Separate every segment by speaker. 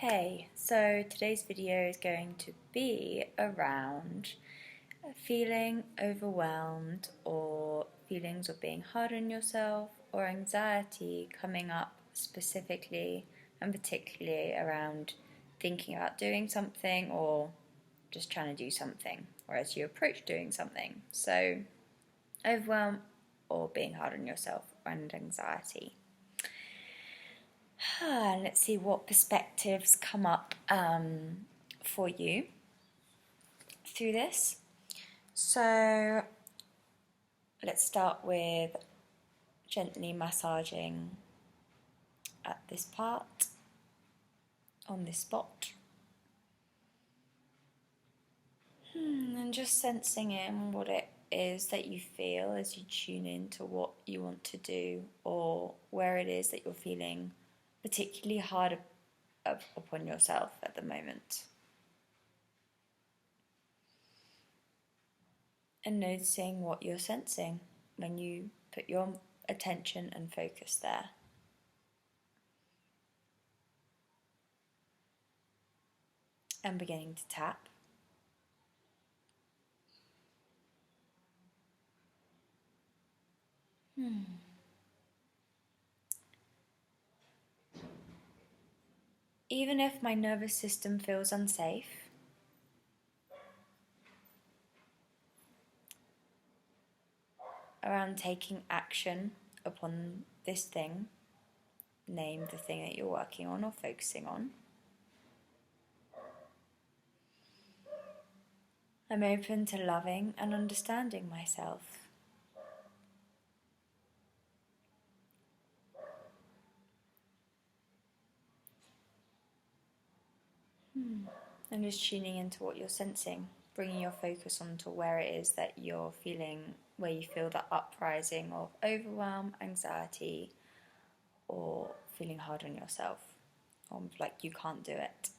Speaker 1: Hey, so today's video is going to be around feeling overwhelmed or feelings of being hard on yourself or anxiety coming up specifically and particularly around thinking about doing something or just trying to do something or as you approach doing something. So, overwhelm or being hard on yourself and anxiety. Let's see what perspectives come up for you through this. So let's start with gently massaging at this part, on this spot. And just sensing in what it is that you feel as you tune in to what you want to do or where it is that you're feeling particularly hard upon yourself at the moment. And noticing what you're sensing when you put your attention and focus there. And beginning to tap. Even if my nervous system feels unsafe, around taking action upon this thing, name the thing that you're working on or focusing on, I'm open to loving and understanding myself. And just tuning into what you're sensing, bringing your focus onto where it is that you're feeling, where you feel that uprising of overwhelm, anxiety, or feeling hard on yourself, or like you can't do it.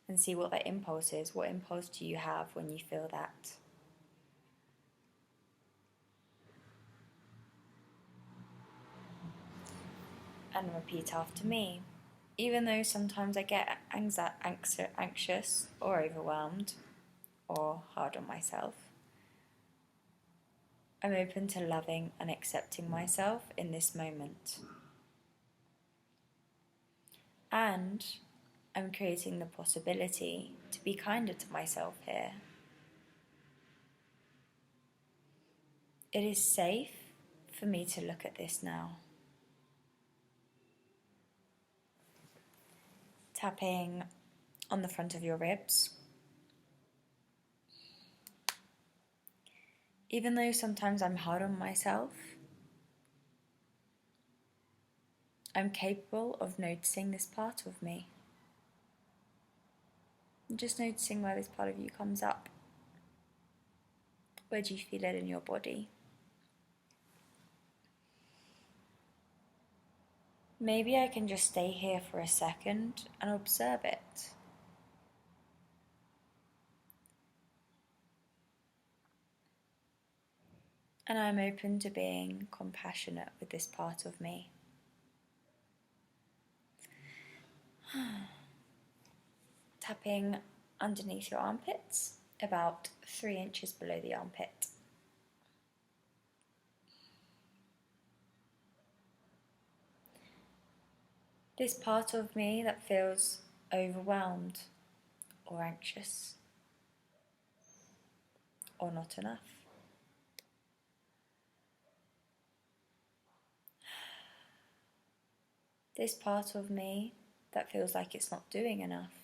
Speaker 1: And see what that impulse is. What impulse do you have when you feel that? And repeat after me. Even though sometimes I get anxious or overwhelmed or hard on myself, I'm open to loving and accepting myself in this moment. And I'm creating the possibility to be kinder to myself here. It is safe for me to look at this now. Tapping on the front of your ribs. Even though sometimes I'm hard on myself, I'm capable of noticing this part of me. And just noticing where this part of you comes up. Where do you feel it in your body? Maybe I can just stay here for a second and observe it. And I'm open to being compassionate with this part of me. Tapping underneath your armpits, about 3 inches below the armpit. This part of me that feels overwhelmed or anxious or not enough. This part of me that feels like it's not doing enough.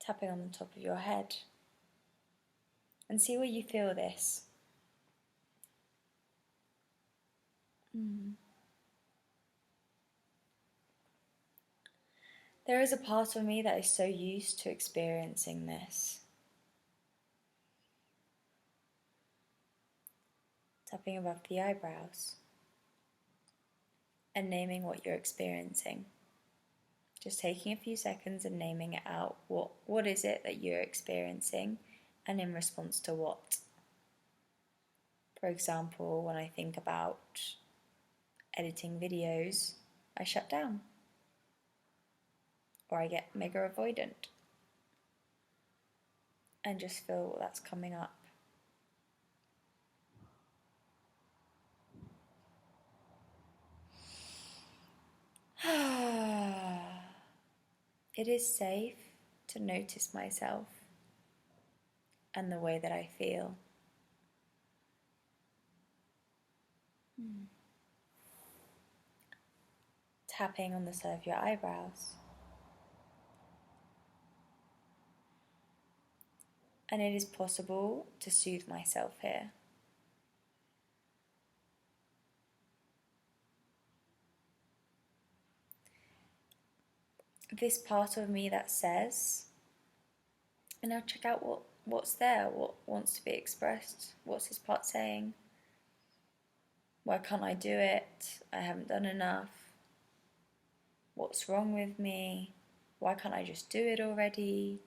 Speaker 1: Tapping on the top of your head. And see where you feel this. There is a part of me that is so used to experiencing this. Tapping above the eyebrows. And naming what you're experiencing. Just taking a few seconds and naming it out. What is it that you're experiencing and in response to what? For example, when I think about editing videos, I shut down, or I get mega avoidant and just feel that's coming up. It is safe to notice myself and the way that I feel. Tapping on the side of your eyebrows. And it is possible to soothe myself here. This part of me that says, and now check out what's there, what wants to be expressed, what's this part saying? Why can't I do it? I haven't done enough. What's wrong with me? Why can't I just do it already?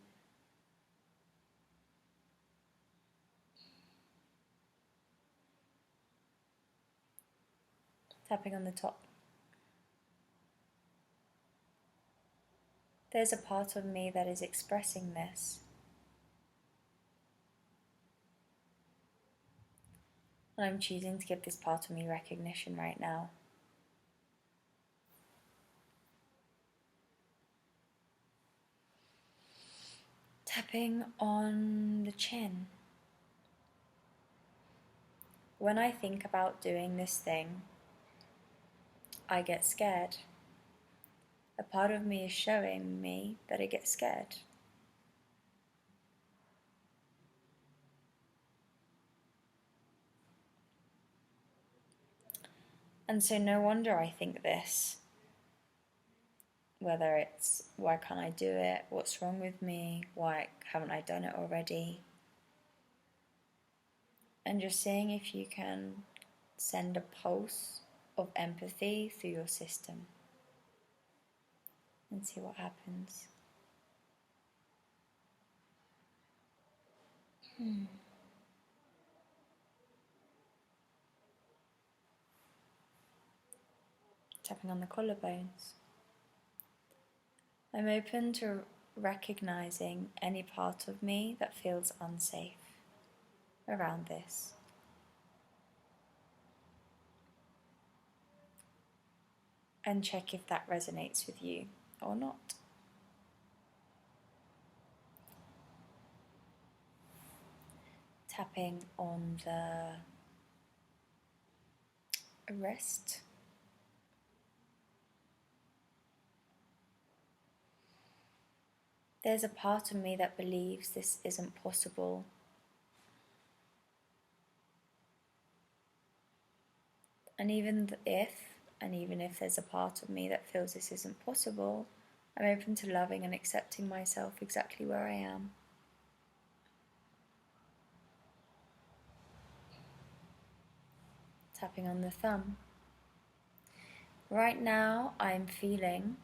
Speaker 1: Tapping on the top. There's a part of me that is expressing this. And I'm choosing to give this part of me recognition right now. Tapping on the chin. When I think about doing this thing, I get scared. A part of me is showing me that it gets scared. And so no wonder I think this. Whether it's, why can't I do it? What's wrong with me? Why haven't I done it already? And just seeing if you can send a pulse of empathy through your system and see what happens. Tapping on the collarbones. I'm open to recognizing any part of me that feels unsafe around this. And check if that resonates with you or not. Tapping on the wrist. There's a part of me that believes this isn't possible. And even if there's a part of me that feels this isn't possible, I'm open to loving and accepting myself exactly where I am. Tapping on the thumb. Right now I'm feeling,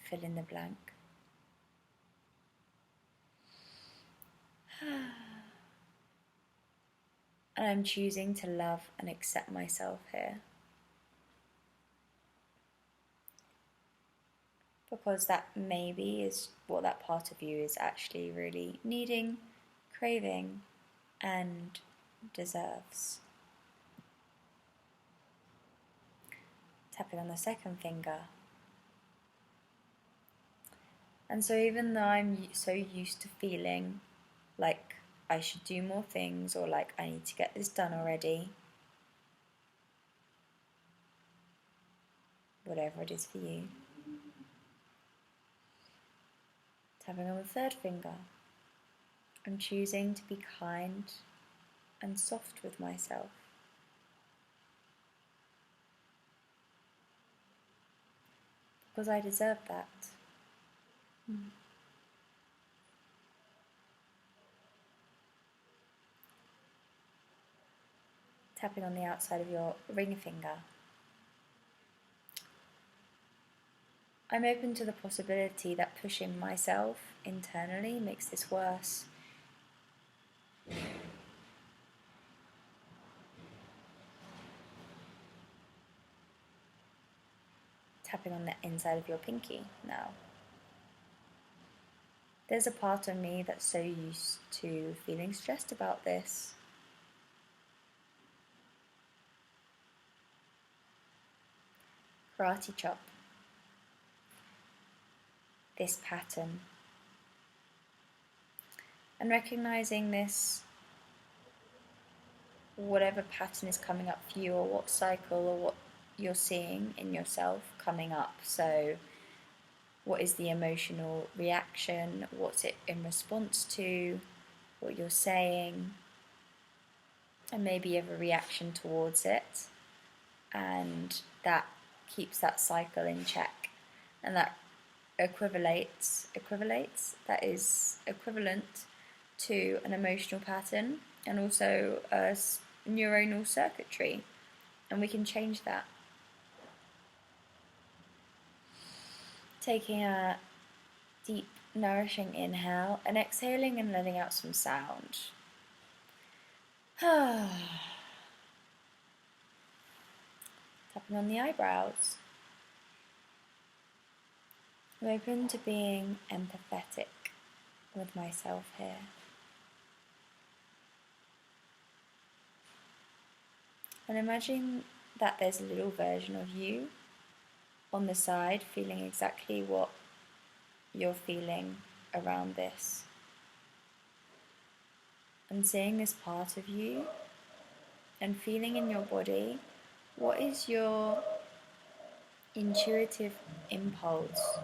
Speaker 1: fill in the blank. And I'm choosing to love and accept myself here. Because that maybe is what that part of you is actually really needing, craving, and deserves. Tapping on the second finger. And so even though I'm so used to feeling like I should do more things or like I need to get this done already, whatever it is for you. Tapping on the third finger. I'm choosing to be kind and soft with myself. Because I deserve that. Tapping on the outside of your ring finger. I'm open to the possibility that pushing myself internally makes this worse. Tapping on the inside of your pinky now. There's a part of me that's so used to feeling stressed about this. Karate chop. This pattern. And recognizing this, whatever pattern is coming up for you, or what cycle or what you're seeing in yourself coming up. So what is the emotional reaction? What's it in response to? What you're saying? And maybe you have a reaction towards it. And that keeps that cycle in check. And that that is equivalent to an emotional pattern and also a neuronal circuitry. And we can change that. Taking a deep, nourishing inhale and exhaling and letting out some sound. Tapping on the eyebrows. I'm open to being empathetic with myself here. And imagine that there's a little version of you on the side feeling exactly what you're feeling around this. And seeing this part of you and feeling in your body, what is your intuitive impulse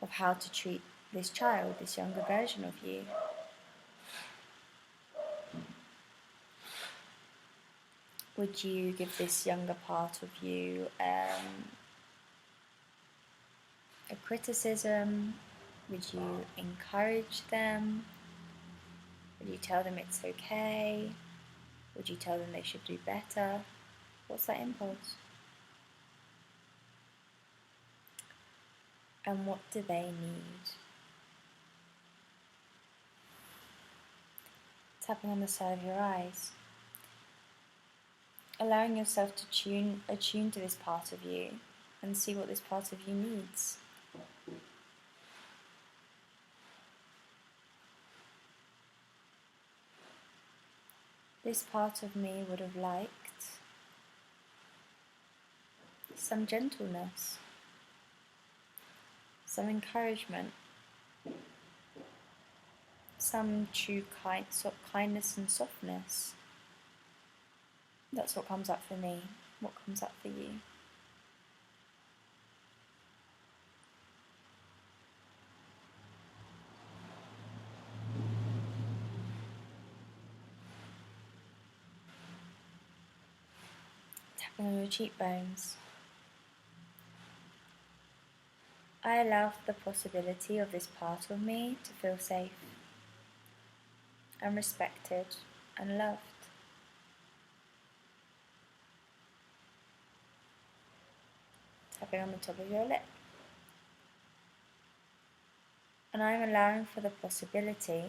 Speaker 1: of how to treat this child, this younger version of you? Would you give this younger part of you a criticism? Would you encourage them? Would you tell them it's okay? Would you tell them they should do better? What's that impulse? And what do they need? Tapping on the side of your eyes. Allowing yourself to attune to this part of you and see what this part of you needs. This part of me would have liked some gentleness, some encouragement, some true kindness and softness. That's what comes up for me. What comes up for you? Tapping on your cheekbones. I allow for the possibility of this part of me to feel safe and respected and loved. Tapping on the top of your lip. And I'm allowing for the possibility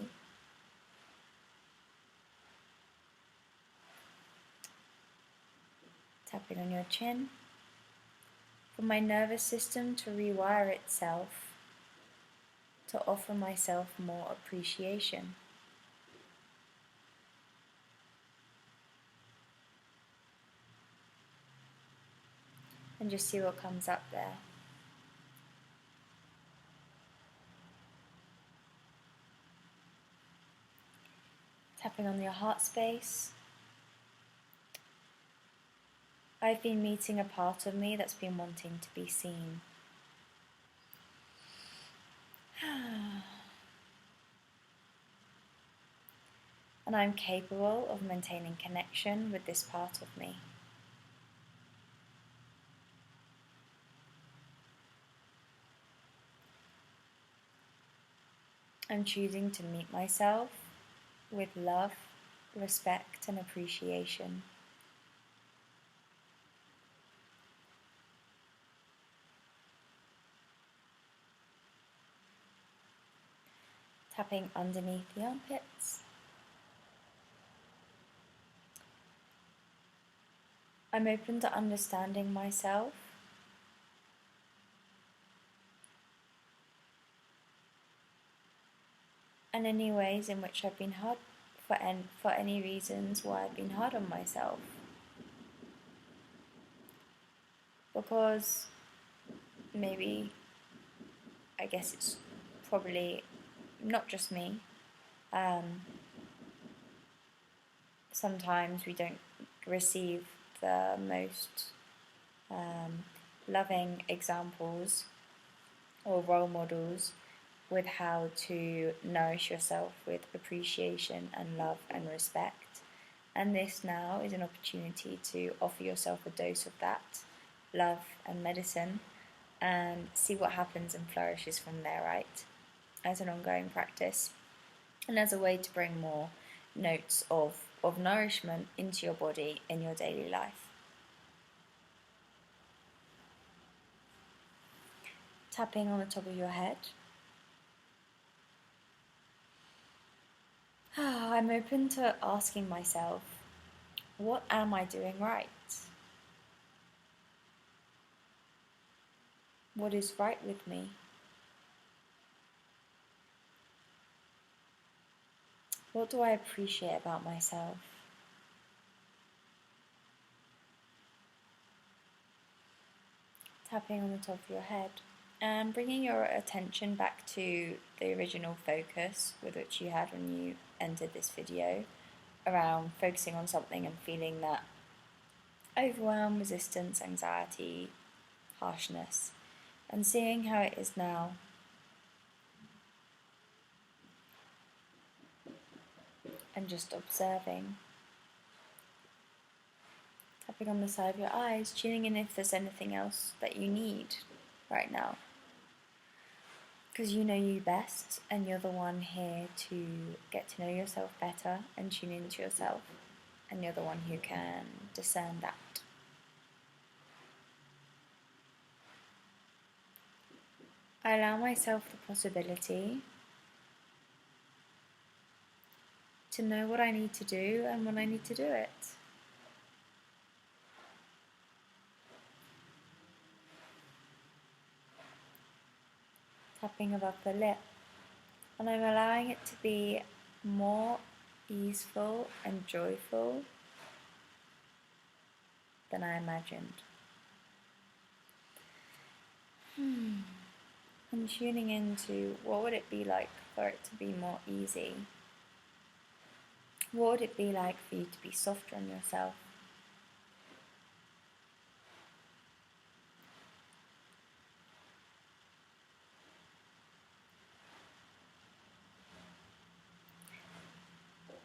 Speaker 1: tapping on your chin, for my nervous system to rewire itself to offer myself more appreciation. And just see what comes up there. Tapping on your heart space. I've been meeting a part of me that's been wanting to be seen. And I'm capable of maintaining connection with this part of me. I'm choosing to meet myself with love, respect, and appreciation. Tapping underneath the armpits. I'm open to understanding myself and any ways in which I've been hard for any reasons why I've been hard on myself. Because maybe, I guess it's probably not just me. Sometimes we don't receive the most loving examples or role models with how to nourish yourself with appreciation and love and respect. And this now is an opportunity to offer yourself a dose of that love and medicine and see what happens and flourishes from there, right? As an ongoing practice and as a way to bring more notes of nourishment into your body in your daily life. Tapping on the top of your head. I'm open to asking myself, what am I doing right? What is right with me? What do I appreciate about myself? Tapping on the top of your head and bringing your attention back to the original focus with which you had when you entered this video, around focusing on something and feeling that overwhelm, resistance, anxiety, harshness, and seeing how it is now. And just observing. Tapping on the side of your eyes, tuning in if there's anything else that you need right now. Because you know you best, and you're the one here to get to know yourself better and tune into yourself. And you're the one who can discern that. I allow myself the possibility to know what I need to do and when I need to do it. Tapping above the lip, and I'm allowing it to be more easeful and joyful than I imagined. And tuning into what would it be like for it to be more easy? What would it be like for you to be softer on yourself?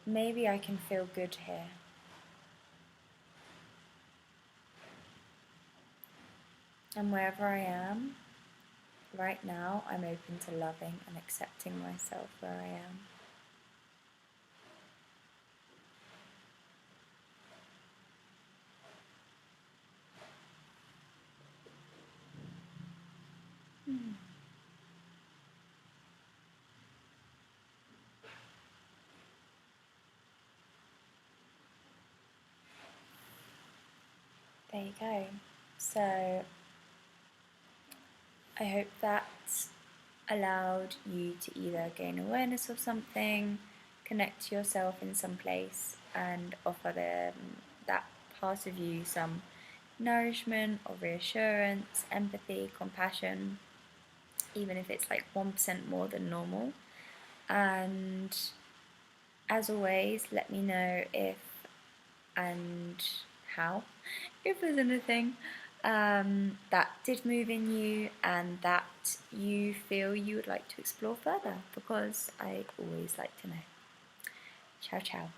Speaker 1: Maybe I can feel good here. And wherever I am, right now, I'm open to loving and accepting myself where I am. There you go. So I hope that allowed you to either gain awareness of something, connect to yourself in some place, and offer that part of you some nourishment or reassurance, empathy, compassion, even if it's like 1% more than normal. And as always, let me know if and how, if there's anything that did move in you and that you feel you would like to explore further, because I always like to know. Ciao, ciao.